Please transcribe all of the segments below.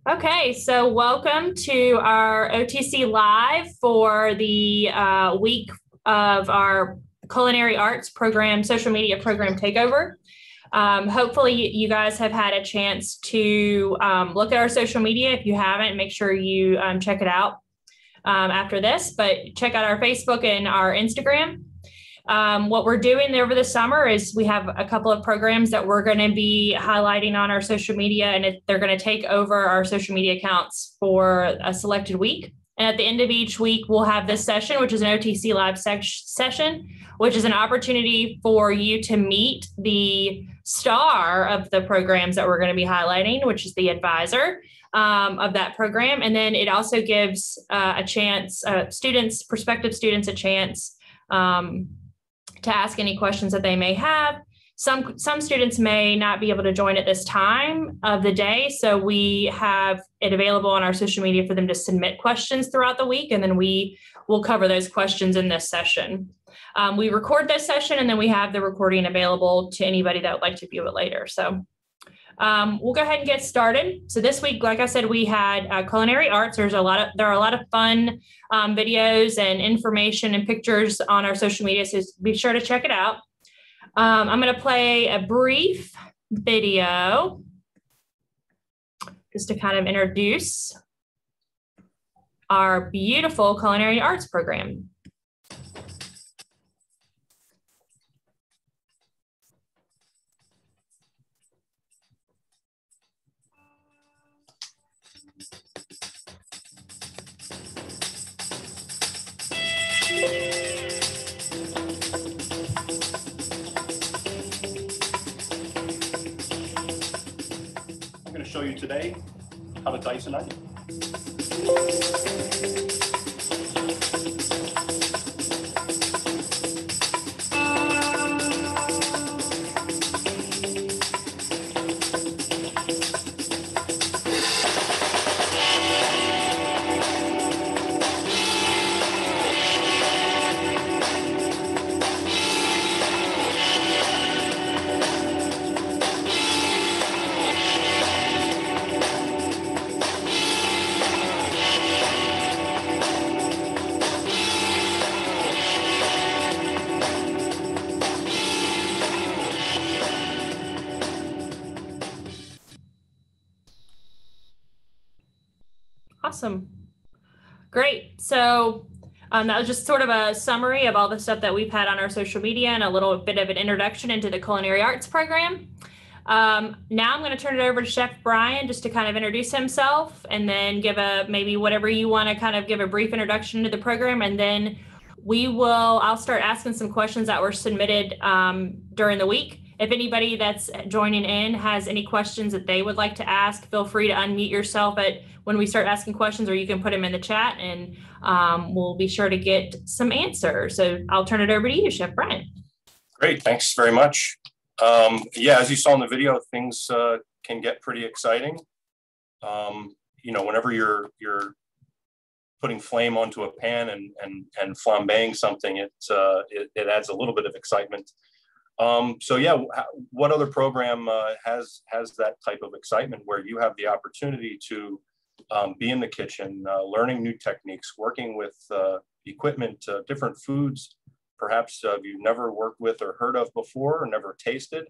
Okay, so welcome to our OTC Live for the week of our Culinary Arts program, social media program takeover. Hopefully you guys have had a chance to look at our social media. If you haven't, make sure you check it out after this, but check out our Facebook and our Instagram. What we're doing over the summer is we have a couple of programs that we're going to be highlighting on our social media, and they're going to take over our social media accounts for a selected week. And at the end of each week, we'll have this session, which is an OTC Live session, which is an opportunity for you to meet the star of the programs that we're going to be highlighting, which is the advisor of that program. And then it also gives a chance, prospective students, a chance to ask any questions that they may have. Some students may not be able to join at this time of the day, so we have it available on our social media for them to submit questions throughout the week, and then we will cover those questions in this session. We record this session, and then we have the recording available to anybody that would like to view it later. So we'll go ahead and get started. So this week, like I said, we had Culinary Arts. There are a lot of fun videos and information and pictures on our social media, so be sure to check it out. I'm going to play a brief video just to kind of introduce our beautiful Culinary Arts program. I'm going to show you today how to dice an onion. Awesome. Great. So that was just sort of a summary of all the stuff that we've had on our social media and a little bit of an introduction into the Culinary Arts program. Now I'm going to turn it over to Chef Bryan just to kind of introduce himself and then give maybe whatever you want to kind of give a brief introduction to the program. And then I'll start asking some questions that were submitted during the week. If anybody that's joining in has any questions that they would like to ask, feel free to unmute yourself when we start asking questions, or you can put them in the chat, and we'll be sure to get some answers. So I'll turn it over to you, Chef Bryan. Great, thanks very much. Yeah, as you saw in the video, things can get pretty exciting. You know, whenever you're putting flame onto a pan and flambeing something, it adds a little bit of excitement. So yeah, what other program has that type of excitement where you have the opportunity to be in the kitchen, learning new techniques, working with equipment, different foods, perhaps you've never worked with or heard of before or never tasted,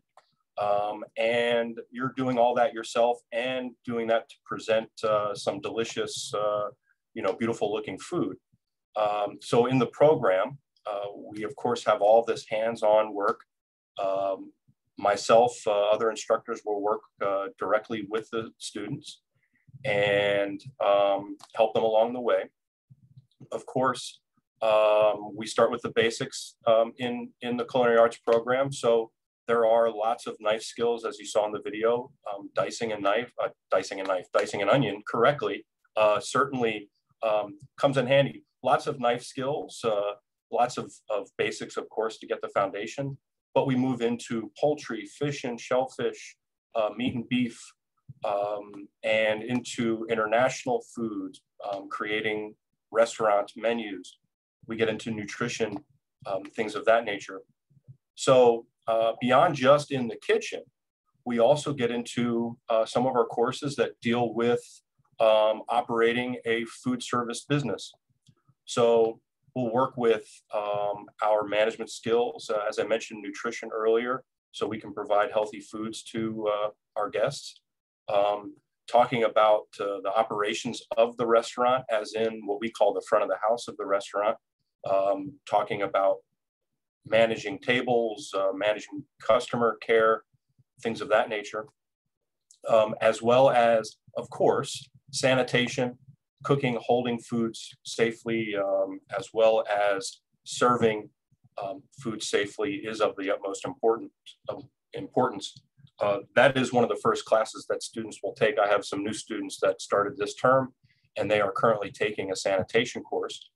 and you're doing all that yourself and doing that to present some delicious, you know, beautiful looking food. So in the program, we of course have all this hands-on work. Myself, other instructors will work directly with the students and help them along the way. Of course, we start with the basics in the Culinary Arts program. So there are lots of knife skills, as you saw in the video. Dicing an onion correctly certainly comes in handy. Lots of knife skills, lots of basics, of course, to get the foundation. But we move into poultry, fish and shellfish, meat and beef, and into international foods, creating restaurant menus. We get into nutrition, things of that nature. So beyond just in the kitchen, we also get into some of our courses that deal with operating a food service business. So we'll work with our management skills, as I mentioned, nutrition earlier, so we can provide healthy foods to our guests. Talking about the operations of the restaurant, as in what we call the front of the house of the restaurant. Talking about managing tables, managing customer care, things of that nature, as well as, of course, sanitation, cooking, holding foods safely, as well as serving food safely is of the utmost importance. That is one of the first classes that students will take. I have some new students that started this term, and they are currently taking a sanitation course.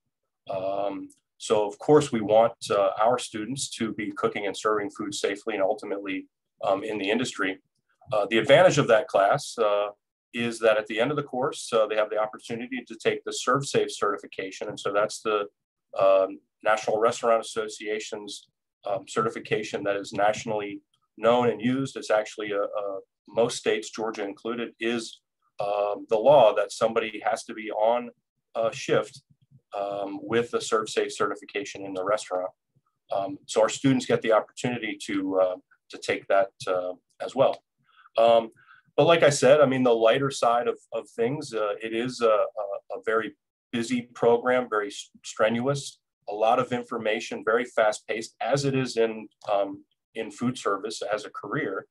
So of course we want our students to be cooking and serving food safely and ultimately in the industry. The advantage of that class is that at the end of the course, they have the opportunity to take the ServSafe certification. And so that's the National Restaurant Association's certification that is nationally known and used. It's actually most states, Georgia included, is the law that somebody has to be on shift with the ServSafe certification in the restaurant. So our students get the opportunity to take that as well. But like I said, I mean, the lighter side of things, it is a very busy program, very strenuous, a lot of information, very fast paced, as it is in food service as a career.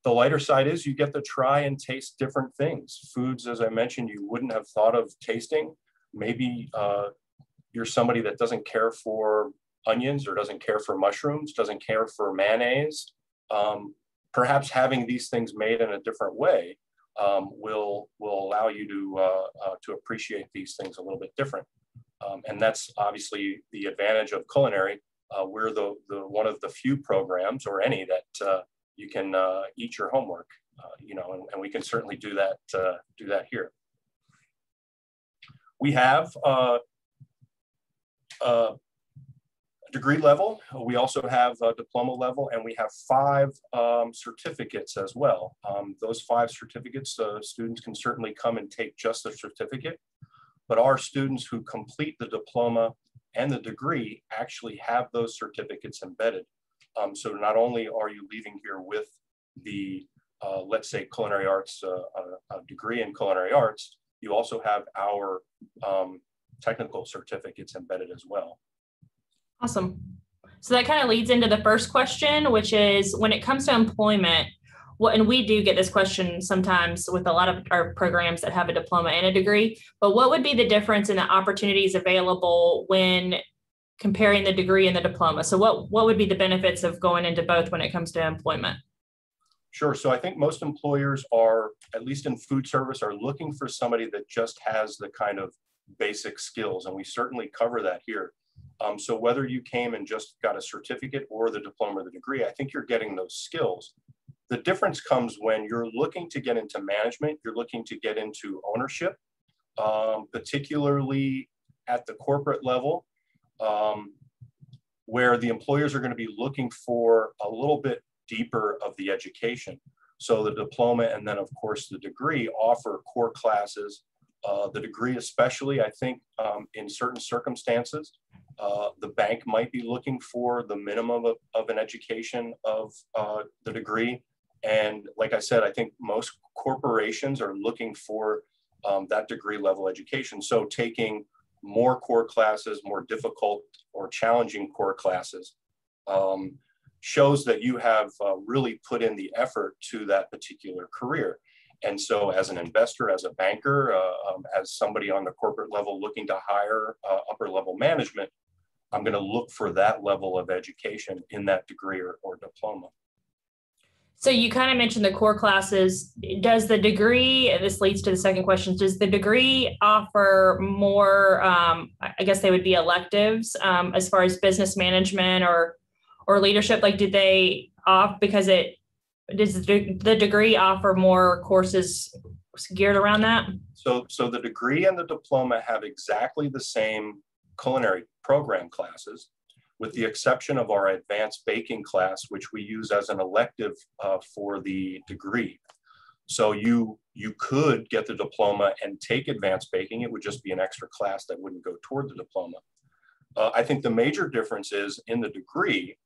The lighter side is you get to try and taste different things. Foods, as I mentioned, you wouldn't have thought of tasting. Maybe you're somebody that doesn't care for onions or doesn't care for mushrooms, doesn't care for mayonnaise. Perhaps having these things made in a different way will allow you to appreciate these things a little bit different. And that's obviously the advantage of culinary. We're the one of the few programs, or any, that you can eat your homework, and we can certainly do that here. We have a degree level. We also have a diploma level, and we have 5 certificates as well. Those 5 certificates, students can certainly come and take just the certificate, but our students who complete the diploma and the degree actually have those certificates embedded. So not only are you leaving here with the, let's say, culinary arts, a degree in culinary arts, you also have our technical certificates embedded as well. Awesome. So that kind of leads into the first question, which is when it comes to employment, and we do get this question sometimes with a lot of our programs that have a diploma and a degree, but what would be the difference in the opportunities available when comparing the degree and the diploma? So what would be the benefits of going into both when it comes to employment? Sure. So I think most employers are, at least in food service, are looking for somebody that just has the kind of basic skills, and we certainly cover that here. So whether you came and just got a certificate or the diploma or the degree, I think you're getting those skills. The difference comes when you're looking to get into management, you're looking to get into ownership, particularly at the corporate level, where the employers are going to be looking for a little bit deeper of the education. So the diploma and then, of course, the degree offer core classes. The degree especially, I think, in certain circumstances, the bank might be looking for the minimum of an education of the degree. And like I said, I think most corporations are looking for that degree level education. So taking more core classes, more difficult or challenging core classes, shows that you have really put in the effort to that particular career. And so as an investor, as a banker, as somebody on the corporate level looking to hire upper level management, I'm going to look for that level of education in that degree or diploma. So you kind of mentioned the core classes. Does the degree, and this leads to the second question, does the degree offer more, I guess they would be electives, as far as business management or leadership? Like, did they off, because does the degree offer more courses geared around that? So the degree and the diploma have exactly the same culinary program classes. with the exception of our advanced baking class, which we use as an elective for the degree. So you could get the diploma and take advanced baking. It would just be an extra class that wouldn't go toward the diploma. I think the major difference is in the degree,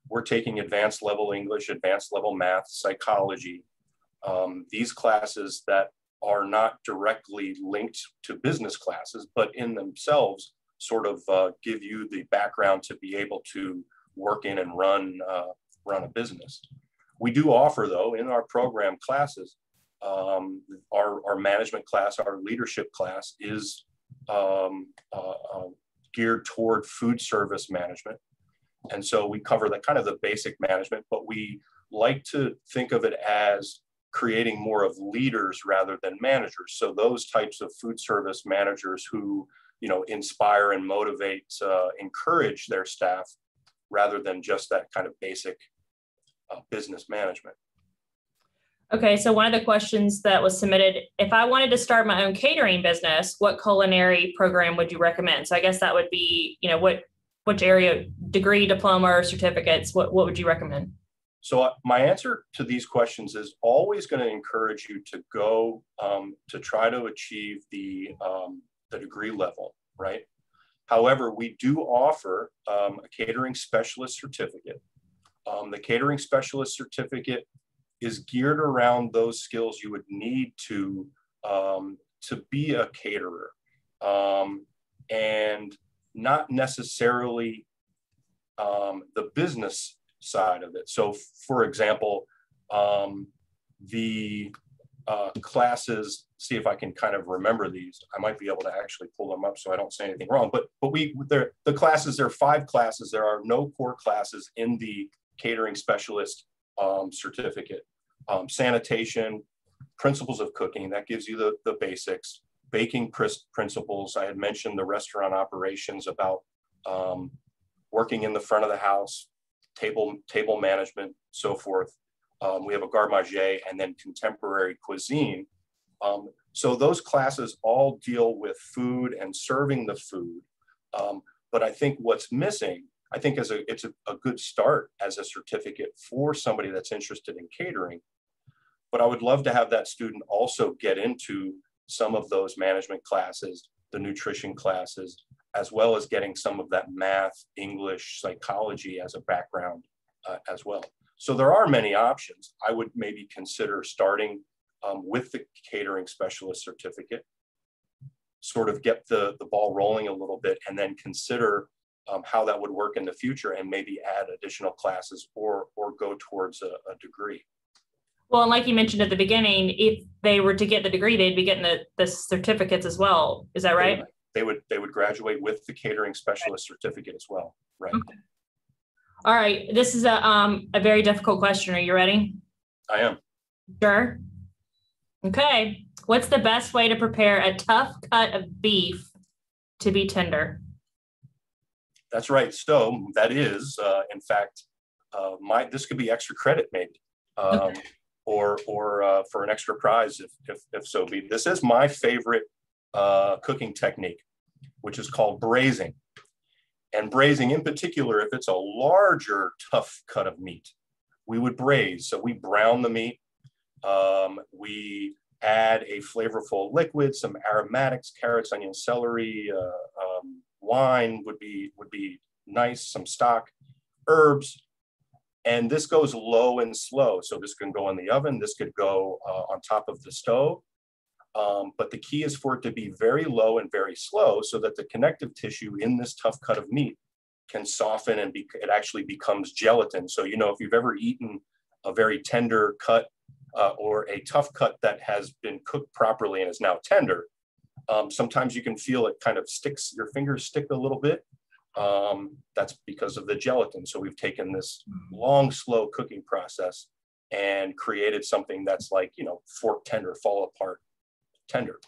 we're taking advanced level English, advanced level math, psychology, these classes that are not directly linked to business classes, but in themselves sort of give you the background to be able to work in and run a business. We do offer, though, in our program classes, our management class, our leadership class is geared toward food service management. And so we cover the kind of the basic management, but we like to think of it as creating more of leaders rather than managers. So those types of food service managers who, you know, inspire and motivate, encourage their staff rather than just that kind of basic business management. Okay, so one of the questions that was submitted, if I wanted to start my own catering business, what culinary program would you recommend? So I guess that would be, you know, which area, degree, diploma, or certificates, what would you recommend? So my answer to these questions is always going to encourage you to go to try to achieve the degree level, right? However, we do offer a catering specialist certificate. The catering specialist certificate is geared around those skills you would need to be a caterer, and not necessarily the business side of it. So, for example, the classes, see if I can kind of remember these. I might be able to actually pull them up so I don't say anything wrong. But the classes, there are 5 classes. There are no core classes in the catering specialist certificate. Sanitation, principles of cooking, that gives you the basics. Baking principles, I had mentioned the restaurant operations about working in the front of the house, table management, so forth. We have a garde manger and then contemporary cuisine. So those classes all deal with food and serving the food. But I think what's missing, I think it's a good start as a certificate for somebody that's interested in catering. But I would love to have that student also get into some of those management classes, the nutrition classes, as well as getting some of that math, English, psychology as a background as well. So there are many options. I would maybe consider starting with the catering specialist certificate, sort of get the ball rolling a little bit, and then consider how that would work in the future and maybe add additional classes or go towards a degree. Well, and like you mentioned at the beginning, if they were to get the degree, they'd be getting the certificates as well. Is that right? They would graduate with the catering specialist certificate as well, right? Okay. All right. This is a very difficult question. Are you ready? I am. Sure. Okay. What's the best way to prepare a tough cut of beef to be tender? That's right. So that is, in fact, this could be extra credit maybe. Okay. Or for an extra prize if so be. This is my favorite cooking technique, which is called braising. And braising in particular, if it's a larger, tough cut of meat, we would braise. So we brown the meat. We add a flavorful liquid, some aromatics, carrots, onions, celery, wine would be nice, some stock, herbs. And this goes low and slow. So this can go in the oven. This could go on top of the stove. But the key is for it to be very low and very slow so that the connective tissue in this tough cut of meat can soften and it actually becomes gelatin. So, you know, if you've ever eaten a very tender cut or a tough cut that has been cooked properly and is now tender, sometimes you can feel it kind of sticks, your fingers stick a little bit. That's because of the gelatin. So we've taken this long, slow cooking process and created something that's like, you know, fork tender, fall apart tender.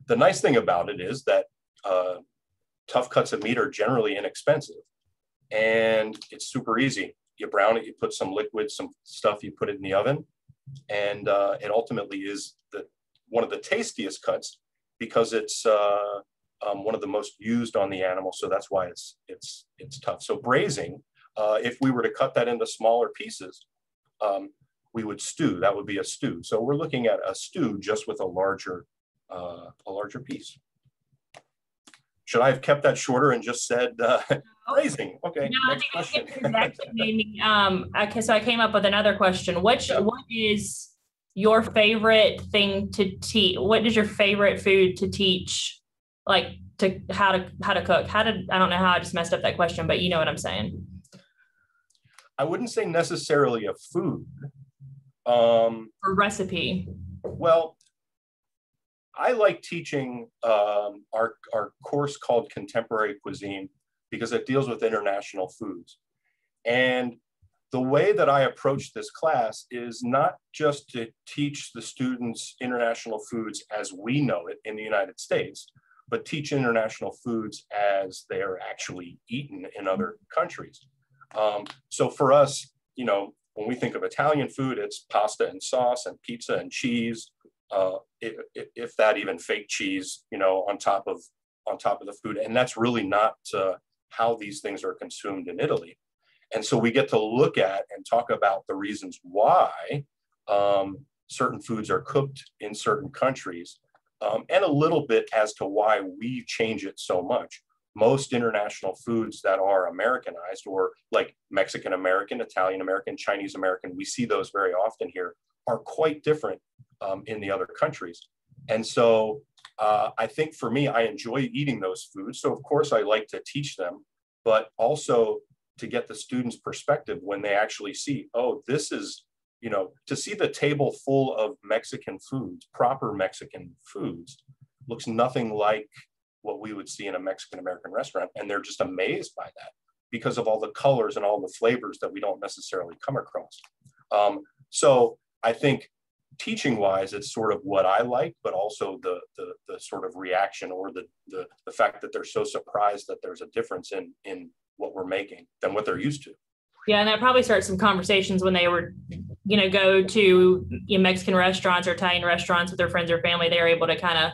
The nice thing about it is that tough cuts of meat are generally inexpensive and it's super easy. You brown it, you put some liquid, some stuff, you put it in the oven, and it ultimately is one of the tastiest cuts because it's one of the most used on the animal, so that's why it's tough. So braising, if we were to cut that into smaller pieces, we would stew. That would be a stew. So we're looking at a stew just with a larger piece. Should I have kept that shorter and just said braising? Okay, no, next question. Made me, okay, so I came up with another question. What is your favorite thing to teach? What is your favorite food to teach? Like how to cook? I don't know how I just messed up that question, but you know what I'm saying. I wouldn't say necessarily a food. Or recipe. Well, I like teaching our course called Contemporary Cuisine because it deals with international foods. And the way that I approach this class is not just to teach the students international foods as we know it in the United States, but teach international foods as they are actually eaten in other countries. So for us, you know, when we think of Italian food, it's pasta and sauce and pizza and cheese, if that even fake cheese, you know, on top of the food. And that's really not how these things are consumed in Italy. And so we get to look at and talk about the reasons why certain foods are cooked in certain countries, and a little bit as to why we change it so much. Most international foods that are Americanized, or like Mexican American, Italian American, Chinese American, we see those very often here, are quite different in the other countries. And so I think for me, I enjoy eating those foods. So of course I like to teach them, but also to get the students' perspective when they actually see, oh, this is, you know, to see the table full of Mexican foods, proper Mexican foods, looks nothing like what we would see in a Mexican American restaurant. And they're just amazed by that because of all the colors and all the flavors that we don't necessarily come across. So I think teaching wise, it's sort of what I like, but also the sort of reaction, or the fact that they're so surprised that there's a difference in what we're making than what they're used to. Yeah, and that probably starts some conversations when they were, you know, go to Mexican restaurants or Italian restaurants with their friends or family. They're able to kind of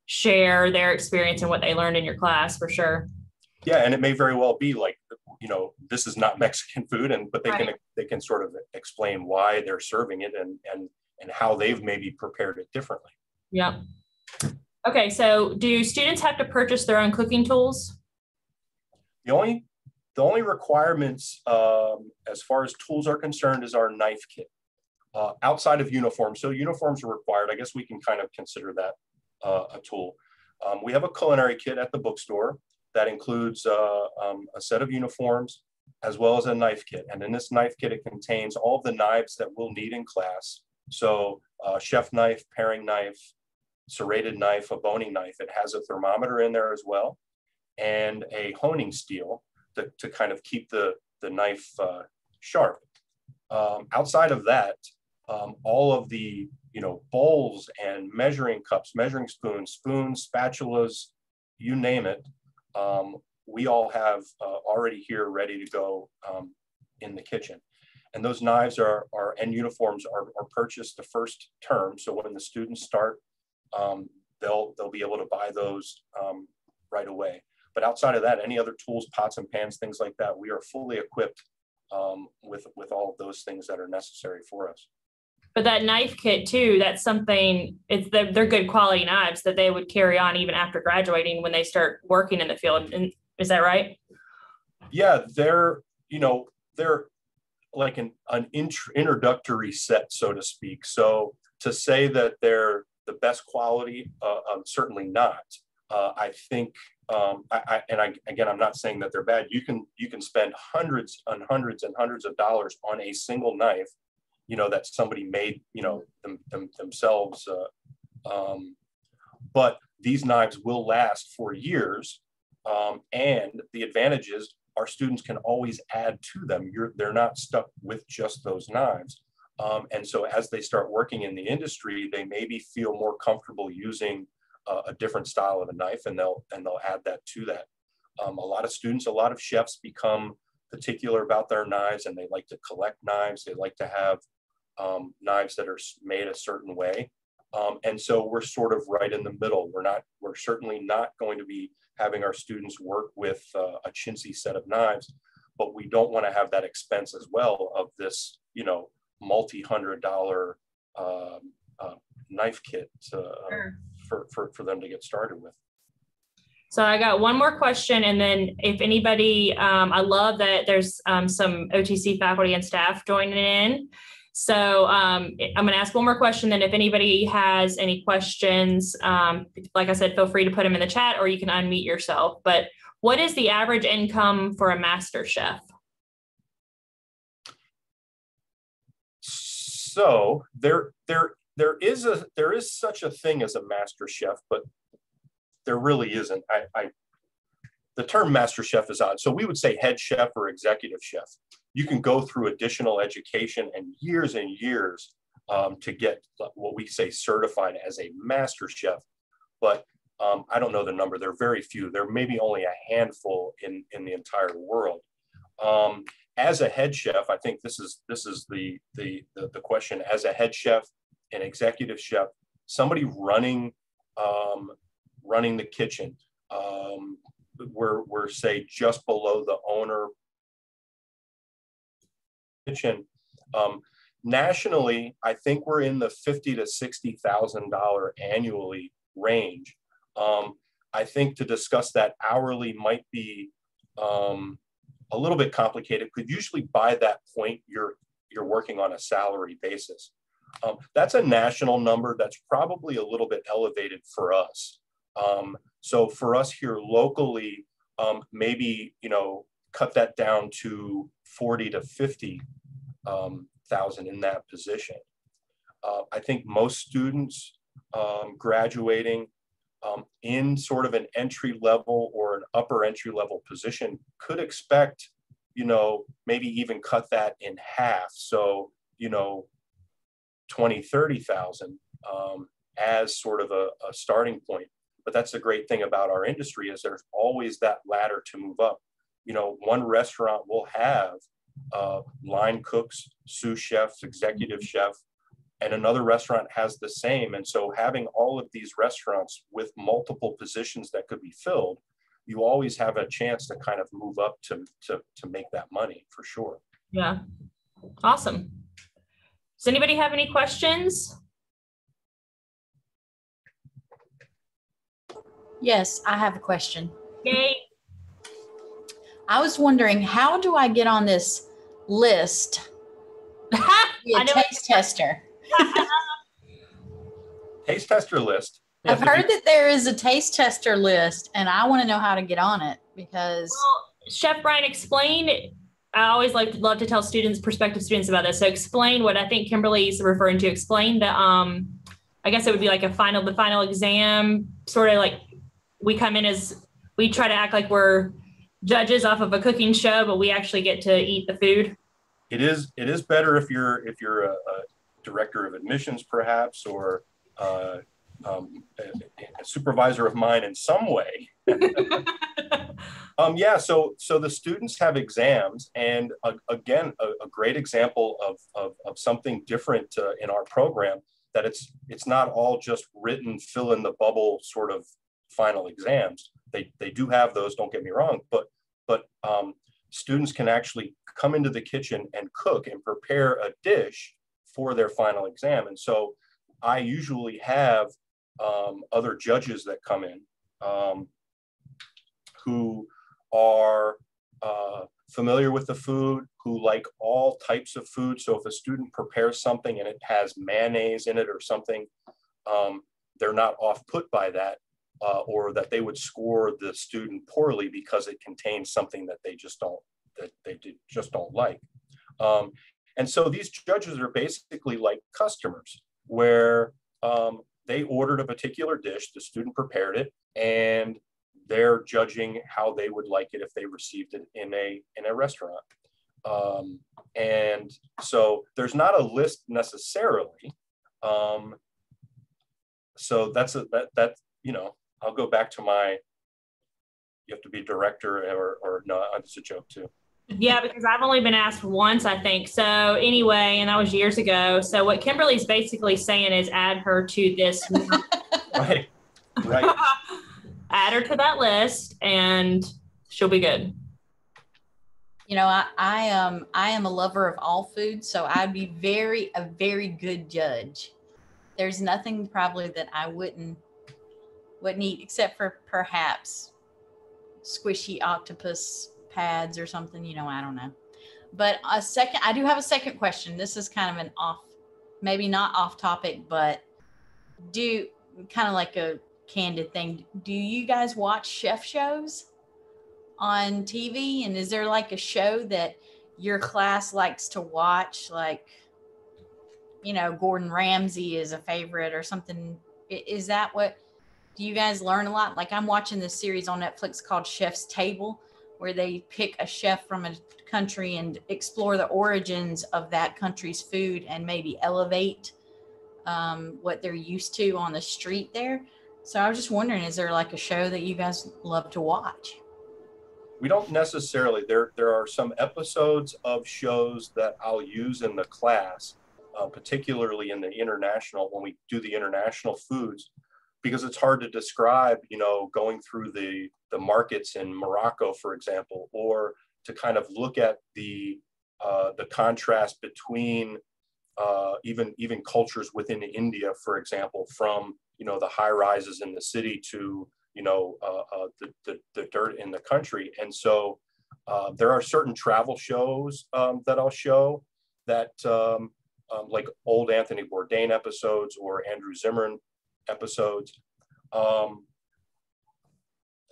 share their experience and what they learned in your class, for sure. Yeah, and it may very well be like, you know, this is not Mexican food, but they can sort of explain why they're serving it and how they've maybe prepared it differently. Yeah. Okay, so do students have to purchase their own cooking tools? The only requirements as far as tools are concerned is our knife kit. Outside of uniforms, so uniforms are required. I guess we can kind of consider that a tool. We have a culinary kit at the bookstore that includes a set of uniforms as well as a knife kit. And in this knife kit, it contains all of the knives that we'll need in class. So chef knife, paring knife, serrated knife, a boning knife. It has a thermometer in there as well, and a honing steel to kind of keep the knife sharp. Outside of that, all of the bowls and measuring cups, measuring spoons, spatulas, you name it, we all have already here ready to go in the kitchen. And those knives and uniforms are purchased the first term. So when the students start, they'll be able to buy those right away. But outside of that, any other tools, pots and pans, things like that, we are fully equipped with all of those things that are necessary for us. But that knife kit too, that's something, they're good quality knives that they would carry on even after graduating when they start working in the field. And is that right? Yeah, they're like an introductory set, so to speak. So to say that they're the best quality, certainly not. I think, again, I'm not saying that they're bad. You can spend hundreds and hundreds and hundreds of dollars on a single knife, that somebody made, themselves. But these knives will last for years. And the advantage is our students can always add to them. They're not stuck with just those knives. And so as they start working in the industry, they maybe feel more comfortable using a different style of a knife, and they'll add that to that. A lot of students, a lot of chefs become particular about their knives, and they like to collect knives. They like to have knives that are made a certain way. And so we're sort of right in the middle. We're certainly not going to be having our students work with a chintzy set of knives, but we don't want to have that expense as well of this, you know, multi-$100 knife kit for them to get started with. So I got one more question, and then if anybody, I love that there's some OTC faculty and staff joining in. So I'm going to ask one more question. Then if anybody has any questions, like I said, feel free to put them in the chat, or you can unmute yourself. But what is the average income for a master chef? So there is such a thing as a master chef, but there really isn't. The term master chef is odd. So we would say head chef or executive chef. You can go through additional education and years to get what we say certified as a master chef. But I don't know the number. There are very few. There may be only a handful in the entire world. As a head chef, I think this is the question. As a head chef, an executive chef, somebody running the kitchen, we're say just below the owner kitchen. Nationally, I think we're in the $50,000 to $60,000 annually range. I think to discuss that hourly might be a little bit complicated, because usually by that point you're working on a salary basis. That's a national number that's probably a little bit elevated for us. So for us here locally, maybe, you know, cut that down to 40 to 50,000 in that position. I think most students graduating in sort of an entry level or an upper entry level position could expect, you know, maybe even cut that in half. So, you know, 20, 30,000 as sort of a starting point. But that's the great thing about our industry, is there's always that ladder to move up. You know, one restaurant will have line cooks, sous chefs, executive chef, and another restaurant has the same. And so having all of these restaurants with multiple positions that could be filled, you always have a chance to kind of move up to make that money, for sure. Yeah. Awesome. Does anybody have any questions? Yes, I have a question. Yay. I was wondering, how do I get on this list? Be a taste tester. Taste tester list. I've heard that there is a taste tester list, and I want to know how to get on it, because. Well, Chef Bryan, explain. I always love to tell students, prospective students, about this. So explain what I think Kimberly's referring to. Explain the I guess it would be like the final exam, sort of like we come in as, we try to act like we're judges off of a cooking show, but we actually get to eat the food. It is better if you're a director of admissions, perhaps, or a supervisor of mine in some way. Yeah, so the students have exams, and again, a great example of something different in our program, that it's not all just written, fill in the bubble sort of final exams. They do have those, don't get me wrong, but students can actually come into the kitchen and cook and prepare a dish for their final exam. And so I usually have other judges that come in who are familiar with the food, who like all types of food. So if a student prepares something and it has mayonnaise in it or something, they're not off put by that, or that they would score the student poorly because it contains something that they just don't like. And so these judges are basically like customers, where they ordered a particular dish, the student prepared it, and they're judging how they would like it if they received it in a restaurant. And so there's not a list necessarily. So that's you know, I'll go back to my, you have to be director, or no, it's a joke too. Yeah, because I've only been asked once, I think. So anyway, and that was years ago. So what Kimberly's basically saying is add her to this. Right. Right. Add her to that list and she'll be good. You know, I am a lover of all food, so I'd be a very good judge. There's nothing probably that I wouldn't eat except for perhaps squishy octopus pads or something, you know, I don't know. But I do have a second question. This is kind of an maybe not off topic, but kind of like a candid thing. Do you guys watch chef shows on TV? And is there like a show that your class likes to watch? Like, you know, Gordon Ramsay is a favorite or something. Is that what, do you guys learn a lot? Like I'm watching this series on Netflix called Chef's Table, where they pick a chef from a country and explore the origins of that country's food and maybe elevate what they're used to on the street there. So I was just wondering, is there like a show that you guys love to watch? We don't necessarily. There are some episodes of shows that I'll use in the class, particularly in the international, when we do the international foods, because it's hard to describe, you know, going through the markets in Morocco, for example, or to kind of look at the contrast between even cultures within India, for example, from, you know, the high rises in the city to, you know, the dirt in the country. And so there are certain travel shows that I'll show that like old Anthony Bourdain episodes or Andrew Zimmern episodes.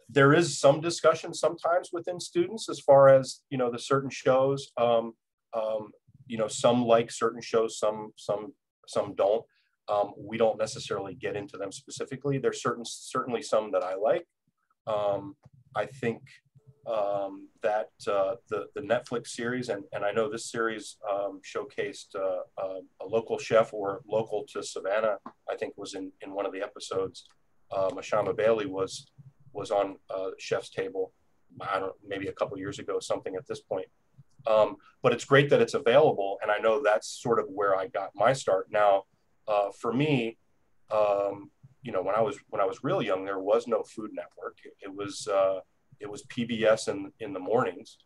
There is some discussion sometimes within students as far as, you know, the certain shows. You know, some like certain shows, some don't. We don't necessarily get into them specifically. There's certainly some that I like. I think that the Netflix series, and I know this series showcased a local chef or local to Savannah, I think was in one of the episodes. Mashama Bailey was on Chef's Table, I don't know, maybe a couple years ago, something at this point. But it's great that it's available, and I know that's sort of where I got my start. Now, for me, you know, when I was real young, there was no Food Network. It was PBS in the mornings.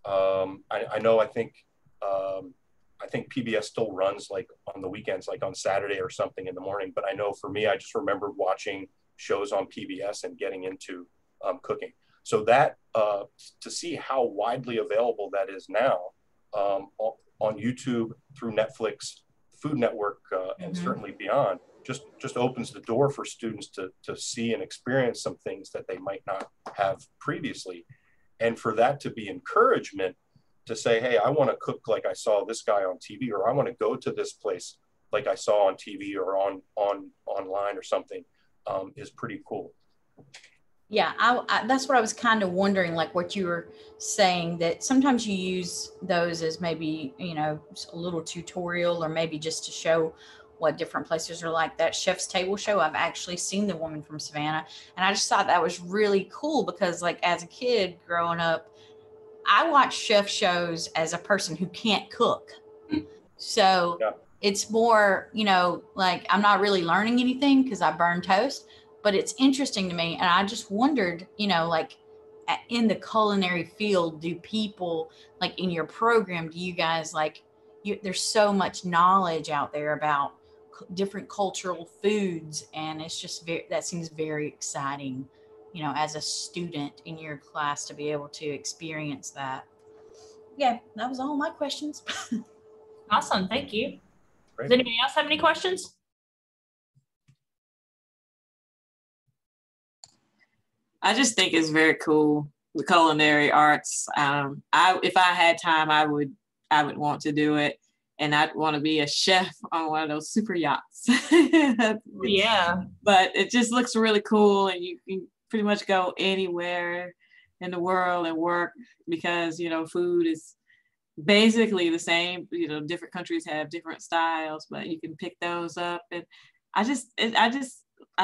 I know. I think PBS still runs like on the weekends, like on Saturday or something in the morning. But I know for me, I just remember watching shows on PBS and getting into cooking. So that to see how widely available that is now on YouTube, through Netflix, Food Network, and certainly beyond, just opens the door for students to see and experience some things that they might not have previously. And for that to be encouragement to say, hey, I want to cook like I saw this guy on TV, or I want to go to this place like I saw on TV or online or something, is pretty cool. Yeah, that's what I was kind of wondering, like what you were saying, that sometimes you use those as maybe, you know, a little tutorial or maybe just to show what different places are like. That Chef's Table show, I've actually seen The Woman from Savannah, and I just thought that was really cool because, like, as a kid growing up, I watched chef shows as a person who can't cook. So yeah, it's more, you know, like I'm not really learning anything because I burn toast, but it's interesting to me. And I just wondered, you know, like in the culinary field, do people, like in your program, do you guys like, there's so much knowledge out there about different cultural foods. And it's just that seems very exciting, you know, as a student in your class to be able to experience that. Yeah, that was all my questions. Awesome. Thank you. Great. Does anybody else have any questions? I just think it's very cool, the culinary arts. If I had time, I would want to do it, and I'd want to be a chef on one of those super yachts. Yeah. But it just looks really cool, and you can pretty much go anywhere in the world and work, because, you know, food is basically the same. You know, different countries have different styles, but you can pick those up. And I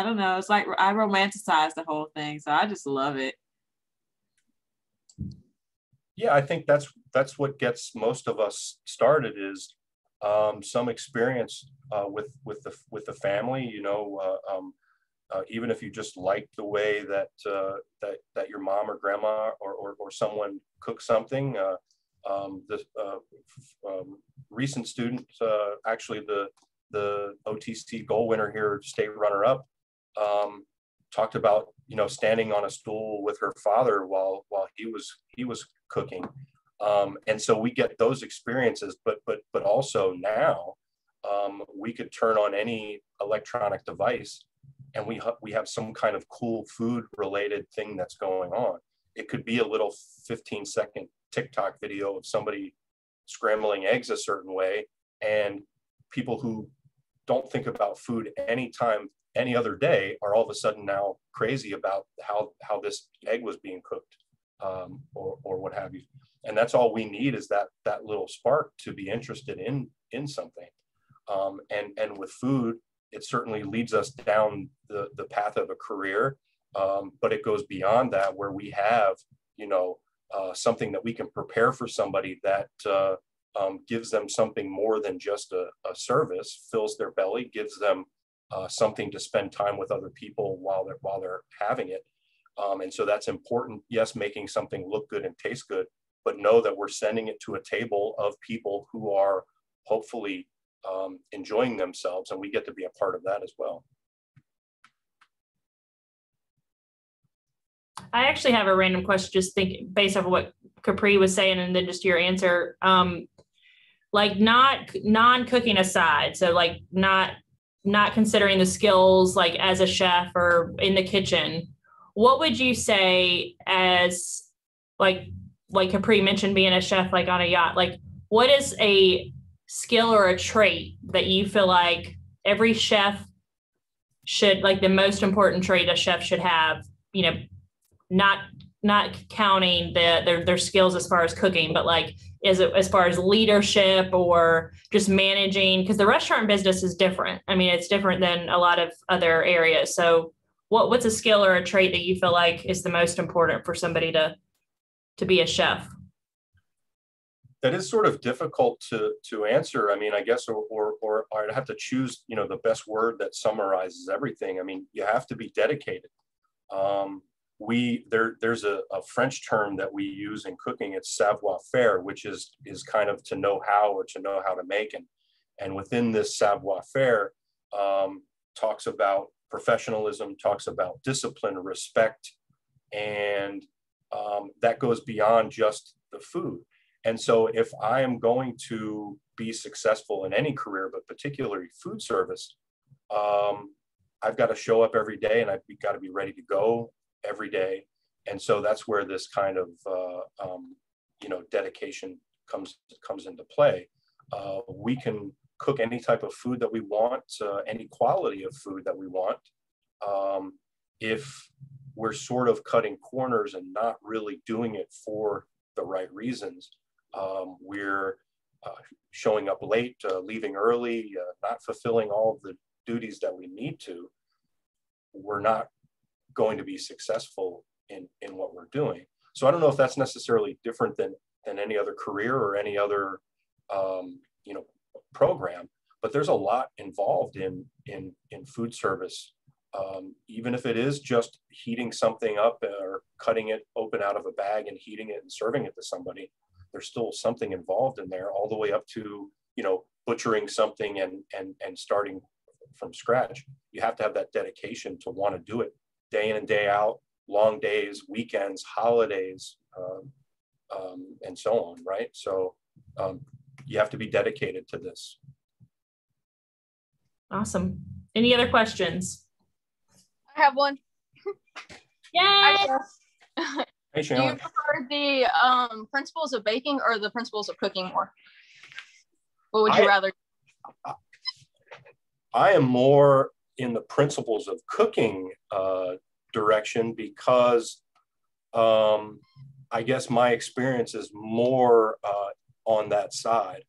don't know. It's like I romanticize the whole thing, so I just love it. Yeah, I think that's that's what gets most of us started, is some experience with the family. You know, even if you just like the way that that your mom or grandma or someone cooks something. The recent student, actually the OTC gold winner here, state runner-up, talked about, you know, standing on a stool with her father while he was cooking. And so we get those experiences, but also now we could turn on any electronic device and we have some kind of cool food related thing that's going on. It could be a little 15-second TikTok video of somebody scrambling eggs a certain way, and people who don't think about food anytime, any other day, are all of a sudden now crazy about how this egg was being cooked, or what have you. And that's all we need, is that little spark to be interested in something. And with food, it certainly leads us down the path of a career, but it goes beyond that, where we have, you know, something that we can prepare for somebody that gives them something more than just a service, fills their belly, gives them something to spend time with other people while they're having it. And so that's important. Yes, making something look good and taste good, but know that we're sending it to a table of people who are hopefully enjoying themselves, and we get to be a part of that as well. I actually have a random question, just thinking based off of what Capri was saying, and then just your answer. Like non-cooking aside, so like not considering the skills like as a chef or in the kitchen, what would you say as like Capri mentioned, being a chef like on a yacht, like what is a skill or a trait that you feel like every chef should, like the most important trait a chef should have, you know, not counting their skills as far as cooking, but like is it as far as leadership or just managing? Because the restaurant business is different. I mean, it's different than a lot of other areas. So what's a skill or a trait that you feel like is the most important for somebody to be a chef? That is sort of difficult to answer. I mean, I guess, or I'd have to choose, you know, the best word that summarizes everything. I mean, you have to be dedicated. There's a French term that we use in cooking. It's savoir faire, which is kind of to know how, or to know how to make. And within this savoir faire, talks about professionalism, talks about discipline, respect, and that goes beyond just the food. And so if I am going to be successful in any career, but particularly food service, I've got to show up every day, and I've got to be ready to go every day. And so that's where this kind of you know, dedication comes into play. We can cook any type of food that we want, any quality of food that we want, if we're sort of cutting corners and not really doing it for the right reasons. We're showing up late, leaving early, not fulfilling all of the duties that we need to. We're not going to be successful in what we're doing. So I don't know if that's necessarily different than any other career or any other you know, program, but there's a lot involved in food service. Even if it is just heating something up or cutting it open out of a bag and heating it and serving it to somebody, there's still something involved in there, all the way up to, you know, butchering something and starting from scratch. You have to have that dedication to want to do it day in and day out, long days, weekends, holidays, and so on, right? So you have to be dedicated to this. Awesome. Any other questions? I have one. Yay! Hey, Do you prefer the principles of baking or the principles of cooking more? What would you rather? I am more in the principles of cooking direction, because I guess my experience is more on that side.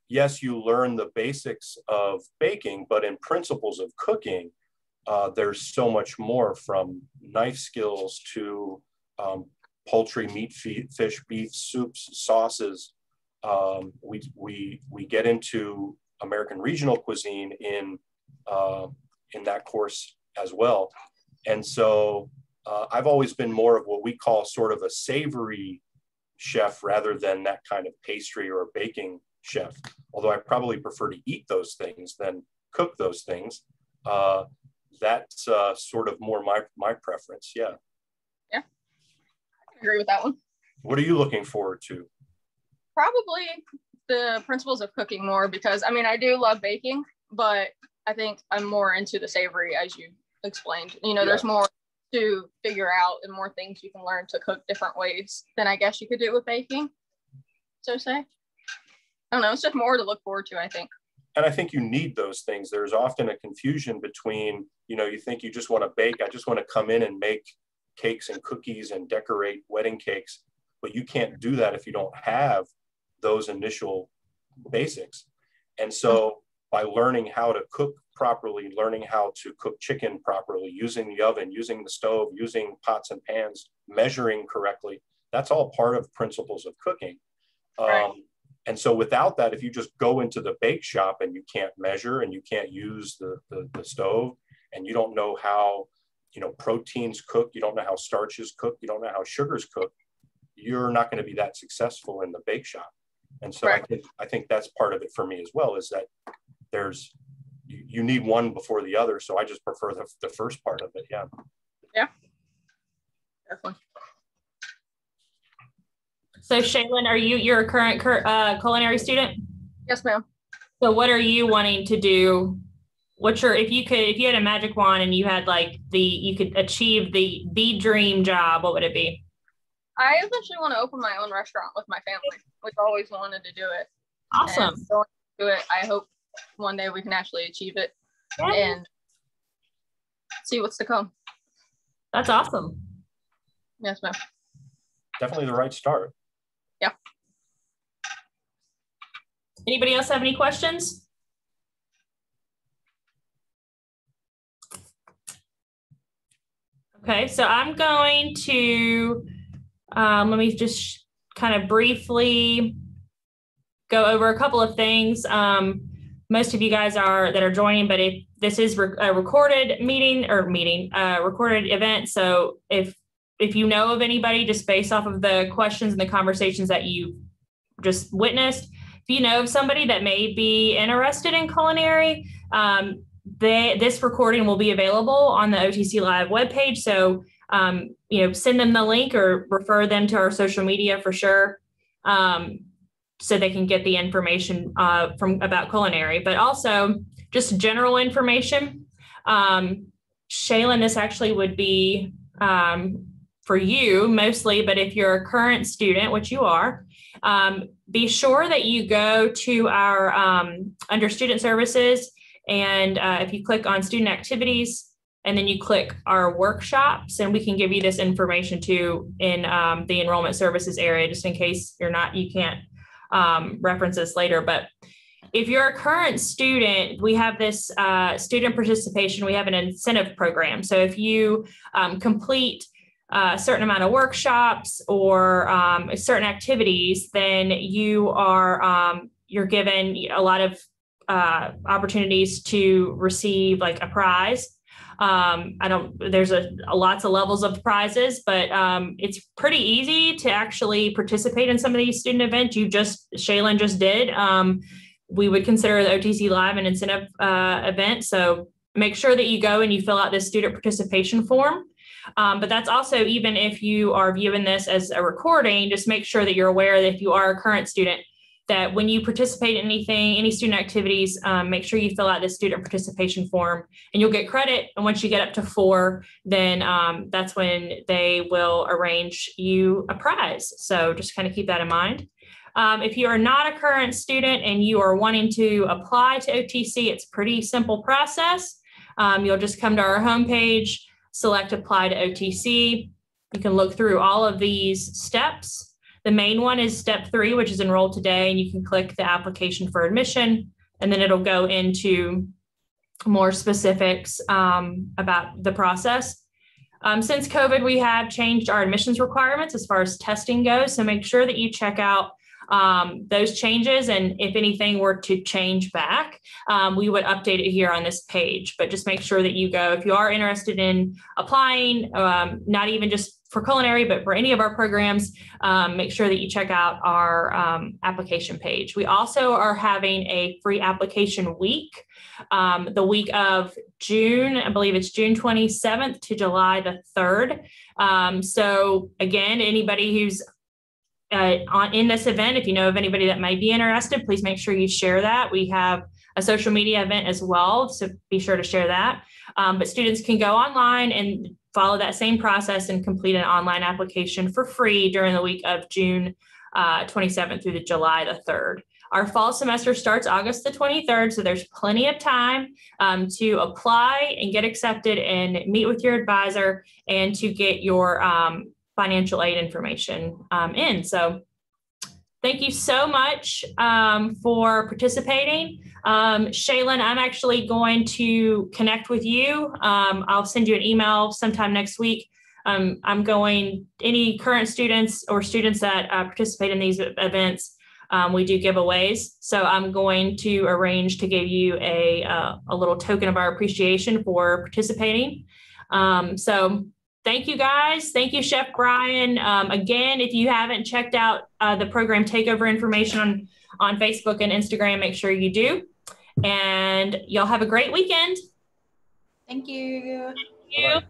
Yes, you learn the basics of baking, but in principles of cooking, there's so much more, from knife skills to poultry, meat, fish, beef, soups, sauces. We get into American regional cuisine in that course as well. And so I've always been more of what we call sort of a savory chef rather than that kind of pastry or baking chef. Although I probably prefer to eat those things than cook those things. That's sort of more my preference. Yeah. Yeah, I agree with that one. What are you looking forward to? Probably the principles of cooking more, because I mean, I do love baking, but I think I'm more into the savory, as you explained. You know, Yeah. There's more to figure out and more things you can learn to cook different ways than I guess you could do with baking. So say, I don't know, it's just more to look forward to, I think. And I think you need those things. There's often a confusion between, you know, you think you just want to bake. I just want to come in and make cakes and cookies and decorate wedding cakes, but you can't do that if you don't have those initial basics. And so by learning how to cook properly, learning how to cook chicken properly, using the oven, using the stove, using pots and pans, measuring correctly, that's all part of principles of cooking. Right. And so without that, if you just go into the bake shop and you can't measure and you can't use the stove, and you don't know how, you know, proteins cook, you don't know how starches cook, you don't know how sugars cook, you're not going to be that successful in the bake shop. And so Right. I think that's part of it for me as well, is that you need one before the other. So I just prefer the first part of it. Yeah. Yeah. Definitely. So Shaylin, you're a current culinary student? Yes, ma'am. So what are you wanting to do? If you had a magic wand and you had you could achieve the dream job, what would it be? I eventually want to open my own restaurant with my family. We've always wanted to do it. Awesome. And going to do it, I hope one day we can actually achieve it. Yeah. And see what's to come. That's awesome. Yes, ma'am. Definitely the right start. Yeah. Anybody else have any questions? Okay, so I'm going to, let me just kind of briefly go over a couple of things. Most of you guys that are joining, but if this is a recorded recorded event. So if you know of anybody, just based off of the questions and the conversations that you just witnessed, if you know of somebody that may be interested in culinary, this recording will be available on the OTC Live webpage. So, send them the link or refer them to our social media for sure, so they can get the information about culinary, but also just general information. Shaylin, this actually would be for you mostly, but if you're a current student, which you are, be sure that you go to our under student services, and if you click on student activities and then you click our workshops, and we can give you this information too in the enrollment services area, just in case you can't reference this later. But if you're a current student, we have this student participation. We have an incentive program. So if you complete a certain amount of workshops or certain activities, then you're given a lot of opportunities to receive a prize. There's lots of levels of prizes, but it's pretty easy to actually participate in some of these student events. Shaylin just did. We would consider the OTC Live an incentive event. So make sure that you go and you fill out this student participation form. But that's also, even if you are viewing this as a recording, just make sure that you're aware that if you are a current student, that when you participate in any student activities, make sure you fill out this student participation form, and you'll get credit. And once you get up to 4, then that's when they will arrange you a prize. So just kind of keep that in mind. If you are not a current student and you are wanting to apply to OTC, it's a pretty simple process. You'll just come to our homepage, select apply to OTC. You can look through all of these steps. The main one is step 3, which is enroll today, and you can click the application for admission, and then it'll go into more specifics about the process. Since COVID, we have changed our admissions requirements as far as testing goes. So make sure that you check out those changes. And if anything were to change back, we would update it here on this page. But just make sure that you go, if you are interested in applying, not even just for culinary, but for any of our programs, make sure that you check out our application page. We also are having a free application week, the week of June, I believe it's June 27th to July the 3rd. So again, anybody who's in this event, if you know of anybody that might be interested, please make sure you share that. We have a social media event as well, so be sure to share that. But students can go online and follow that same process and complete an online application for free during the week of June 27th through the July the 3rd. Our fall semester starts August the 23rd, so there's plenty of time to apply and get accepted and meet with your advisor and to get your financial aid information in. So thank you so much for participating. Shaylin, I'm actually going to connect with you. I'll send you an email sometime next week. Any current students or students that participate in these events, we do giveaways. So I'm going to arrange to give you a little token of our appreciation for participating. So thank you guys. Thank you, Chef Bryan. Again, if you haven't checked out the program takeover information on Facebook and Instagram, make sure you do. And y'all have a great weekend. Thank you. Thank you.